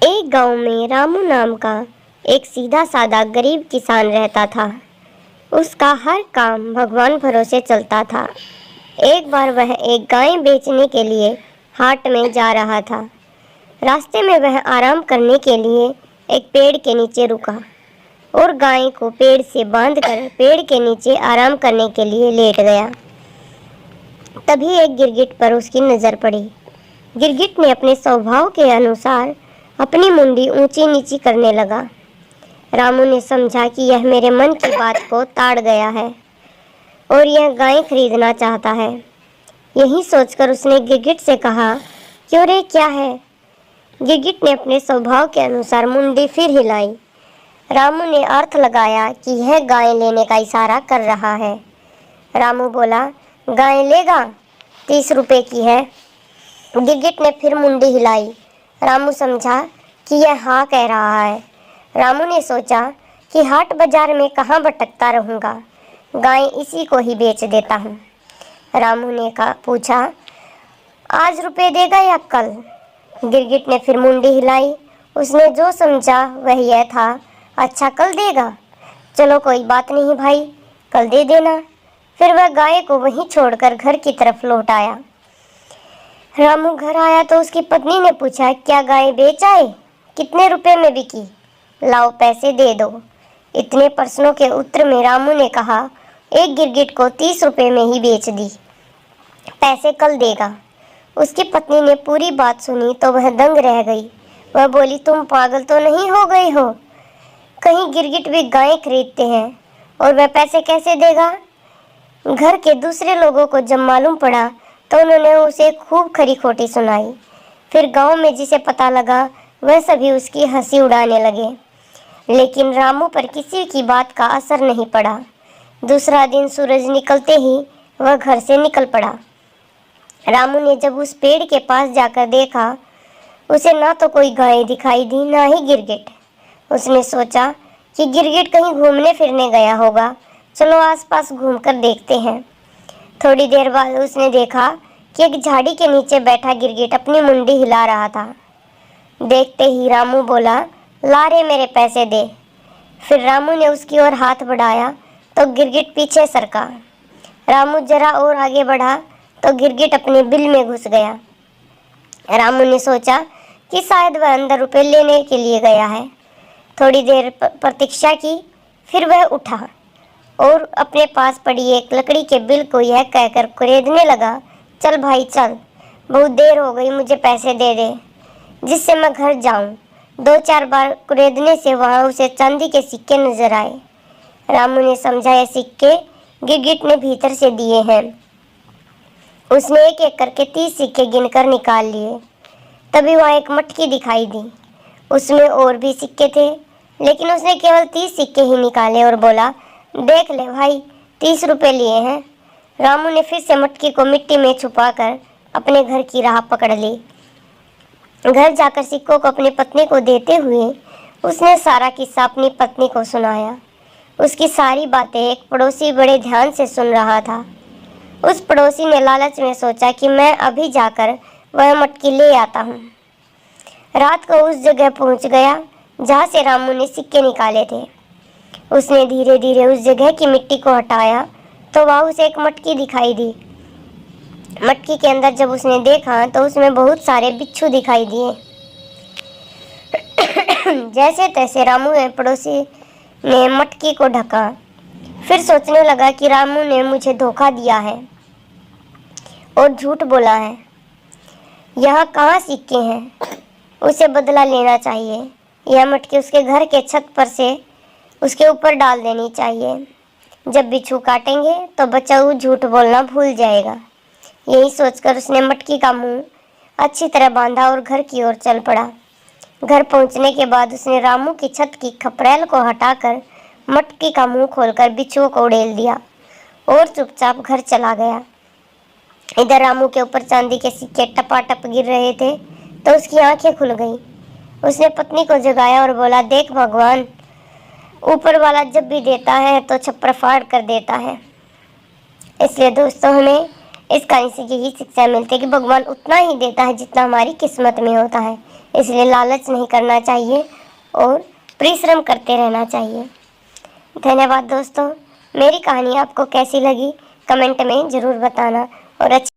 एक गांव में रामू नाम का एक सीधा साधा गरीब किसान रहता था। उसका हर काम भगवान भरोसे चलता था। एक बार वह एक गाय बेचने के लिए हाट में जा रहा था। रास्ते में वह आराम करने के लिए एक पेड़ के नीचे रुका और गाय को पेड़ से बांधकर पेड़ के नीचे आराम करने के लिए लेट गया। तभी एक गिरगिट पर उसकी नज़र पड़ी। गिरगिट ने अपने स्वभाव के अनुसार अपनी मुंडी ऊंची नीची करने लगा। रामू ने समझा कि यह मेरे मन की बात को ताड़ गया है और यह गाय खरीदना चाहता है। यही सोचकर उसने गिरगिट से कहा, क्यों रे, क्या है? गिरगिट ने अपने स्वभाव के अनुसार मुंडी फिर हिलाई। रामू ने अर्थ लगाया कि यह गाय लेने का इशारा कर रहा है। रामू बोला, गाय लेगा? 30 रुपए की है। गिरगिट ने फिर मुंडी हिलाई। रामू समझा कि यह हाँ कह रहा है। रामू ने सोचा कि हाट बाजार में कहाँ भटकता रहूँगा, गाय इसी को ही बेच देता हूँ। रामू ने पूछा, आज रुपए देगा या कल? गिरगिट ने फिर मुंडी हिलाई। उसने जो समझा वह यह था, अच्छा कल देगा, चलो कोई बात नहीं भाई, कल दे देना। फिर वह गाय को वहीं छोड़कर घर की तरफ लौट आया। रामू घर आया तो उसकी पत्नी ने पूछा, क्या गाय बेच आए? कितने रुपए में बिकी? लाओ पैसे दे दो। इतने प्रश्नों के उत्तर में रामू ने कहा, एक गिरगिट को 30 रुपए में ही बेच दी, पैसे कल देगा। उसकी पत्नी ने पूरी बात सुनी तो वह दंग रह गई। वह बोली, तुम पागल तो नहीं हो गई हो? कहीं गिरगिट भी गाय खरीदते हैं और वह पैसे कैसे देगा? घर के दूसरे लोगों को जब मालूम पड़ा तो उन्होंने उसे खूब खरी खोटी सुनाई। फिर गांव में जिसे पता लगा वह सभी उसकी हंसी उड़ाने लगे, लेकिन रामू पर किसी की बात का असर नहीं पड़ा। दूसरा दिन सूरज निकलते ही वह घर से निकल पड़ा। रामू ने जब उस पेड़ के पास जाकर देखा, उसे ना तो कोई गाय दिखाई दी, ना ही गिरगिट। उसने सोचा कि गिरगिट कहीं घूमने फिरने गया होगा, चलो आसपास घूमकर देखते हैं। थोड़ी देर बाद उसने देखा कि एक झाड़ी के नीचे बैठा गिरगिट अपनी मुंडी हिला रहा था। देखते ही रामू बोला, ला रे मेरे पैसे दे। फिर रामू ने उसकी ओर हाथ बढ़ाया तो गिरगिट पीछे सरका। रामू जरा और आगे बढ़ा तो गिरगिट अपने बिल में घुस गया। रामू ने सोचा कि शायद वह अंदर रुपए लेने के लिए गया है। थोड़ी देर प्रतीक्षा की, फिर वह उठा और अपने पास पड़ी एक लकड़ी के बिल को यह कहकर कुरेदने लगा, चल भाई चल, बहुत देर हो गई, मुझे पैसे दे दे जिससे मैं घर जाऊं। 2-4 बार कुरेदने से वहां उसे चांदी के सिक्के नजर आए। रामू ने समझा यह सिक्के गिरगिट ने भीतर से दिए हैं। उसने एक एक करके 30 सिक्के गिनकर निकाल लिए। तभी वहाँ एक मटकी दिखाई दी, उसमें और भी सिक्के थे, लेकिन उसने केवल 30 सिक्के ही निकाले और बोला, देख ले भाई, 30 रुपए लिए हैं। रामू ने फिर से मटकी को मिट्टी में छुपाकर अपने घर की राह पकड़ ली। घर जाकर सिक्कों को अपनी पत्नी को देते हुए उसने सारा किस्सा अपनी पत्नी को सुनाया। उसकी सारी बातें एक पड़ोसी बड़े ध्यान से सुन रहा था। उस पड़ोसी ने लालच में सोचा कि मैं अभी जाकर वह मटकी ले आता हूँ। रात को उस जगह पहुँच गया जहाँ से रामू ने सिक्के निकाले थे। उसने धीरे धीरे उस जगह की मिट्टी को हटाया तो वहाँ उसे एक मटकी दिखाई दी। मटकी के अंदर जब उसने देखा तो उसमें बहुत सारे बिच्छू दिखाई दिए। जैसे तैसे रामू ने पड़ोसी ने मटकी को ढका। फिर सोचने लगा कि रामू ने मुझे धोखा दिया है और झूठ बोला है। यहाँ कहाँ सिक्के हैं? उसे बदला लेना चाहिए। यह मटकी उसके घर के छत पर से उसके ऊपर डाल देनी चाहिए। जब बिच्छू काटेंगे तो बचाऊ झूठ बोलना भूल जाएगा। यही सोचकर उसने मटकी का मुंह अच्छी तरह बांधा और घर की ओर चल पड़ा। घर पहुंचने के बाद उसने रामू की छत की खपरेल को हटाकर मटकी का मुंह खोलकर बिच्छुओं को उड़ेल दिया और चुपचाप घर चला गया। इधर रामू के ऊपर चांदी के सिक्के टपाटप गिर रहे थे तो उसकी आंखें खुल गईं। उसने पत्नी को जगाया और बोला, देख भगवान, ऊपर वाला जब भी देता है तो छप्पर फाड़ कर देता है। इसलिए दोस्तों, हमें इस कहानी से यही शिक्षा मिलती है कि भगवान उतना ही देता है जितना हमारी किस्मत में होता है। इसलिए लालच नहीं करना चाहिए और परिश्रम करते रहना चाहिए। धन्यवाद दोस्तों। मेरी कहानी आपको कैसी लगी कमेंट में ज़रूर बताना और अच्छी